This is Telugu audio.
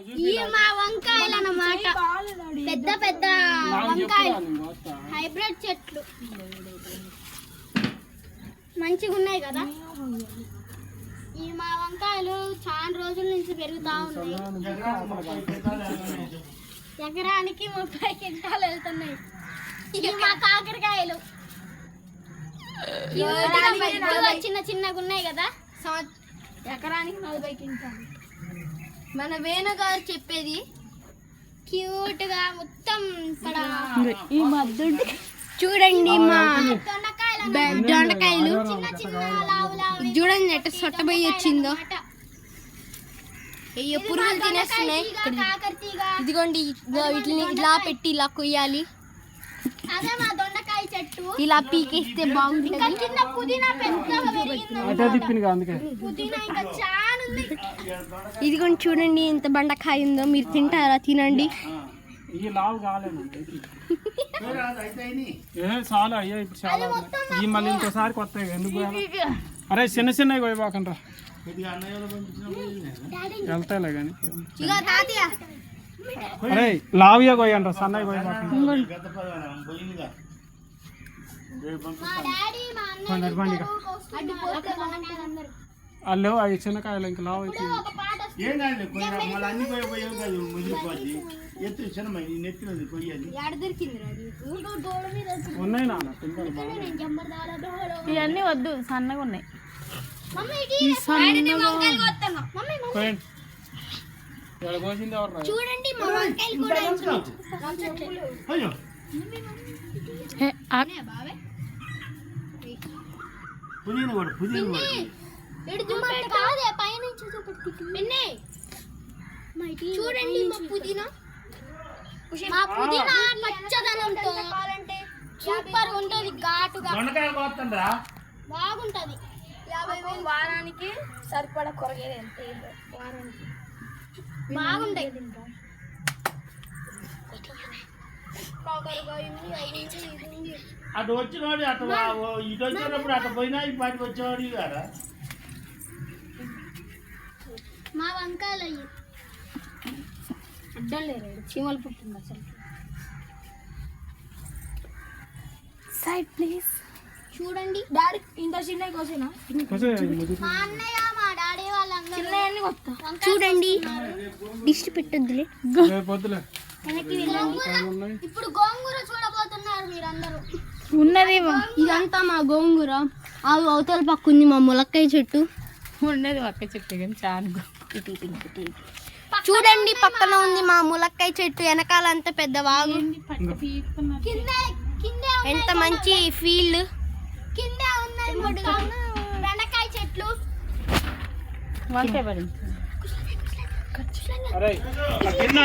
ఈ మా వంకాయలు అన్నమాట, పెద్ద పెద్ద వంకాయలు, హైబ్రిడ్ చెట్లు మంచిగా ఉన్నాయి కదా. ఈ మా వంకాయలు చాలా రోజుల నుంచి పెరుగుతా ఉన్నాయి. ఎకరానికి 30 క్వింటాలు వెళ్తున్నాయి. ఇవి మా కాకరకాయలు చిన్న చిన్నగా ఉన్నాయి కదా, ఎకరానికి 40 క్వింటాలు. మన వేణు గారు చెప్పేది క్యూట్ గా మొత్తం ఇక్కడ ఈ మధ్య చూడండి. మా దొండకాయలు చూడండి ఎట్ట సొట్టబోయి వచ్చిందో. అయ్యో పురుగులు తినేస్తున్నాయి. ఇదిగోండి వీటిని ఇలా పెట్టి ఇలా కొయ్యాలి. అదే మా దొండకాయ చెట్టు ఇలా పీకేస్తే బాగుంటుంది. పుదీనా ఇంకా చాలా ఉంది. ఇదిగోండి చూడండి ఎంత బండకాయ ఉందో. మీరు తింటారా? తినండి. మళ్ళీ ఇంకోసారి కొత్త ఎందుకు? అరే చిన్న చిన్నవి కోయబాకండ్రా, వెళ్తాయిలే కానీ. అరే లావియా కోయండ్రా, సన్నవి కోయబాకండి. అల్లు అవి చిన్నకాయలు ఇంకా లావు అయితే ఉన్నాయి నాన్న. ఇవన్నీ వద్దు, సన్నగా ఉన్నాయి. చూడండి చూడండి మా పుదీనా. మా పుదీనా పచ్చదనంతో సూపర్ ఉంటుంది, ఘాటుగా బాగుంటది. 50,000 వారానికి సరిపడా కూరగాయలు ఎంత వారానికి బాగుంటాయి. అటు వచ్చినోడు అటు ఇటు వచ్చినప్పుడు అటు పోయినా ఈ పాటికి వచ్చేవాడు కదా. మా వంకాయలు అయ్యి అడ్డం లేరు, చీమలు పుట్టింది అసలు. Side please. చూడండి డాడీ ఇంత చిన్న కోసేనా? మా అన్నయ్య మా డాడీ వాళ్ళందరూ చూడండి. దిష్టి పెట్టద్దులే. ఇప్పుడు గోంగూర చూడబోతున్నారు మీరందరూ. ఉన్నది ఇదంతా మా గోంగూర. అవి అవతల పక్క ఉంది మా ములక్కాయ చెట్టు. ఉన్నది ఒక్క చెట్టు కానీ చాలా. చూడండి పక్కన ఉంది మా ములక్కాయ చెట్టు, వెనకాలంతా పెద్ద వాగు. ఎంత మంచి ఫీల్డ్. కింద ఉన్నది బెండకాయ చెట్లు. అరే కింద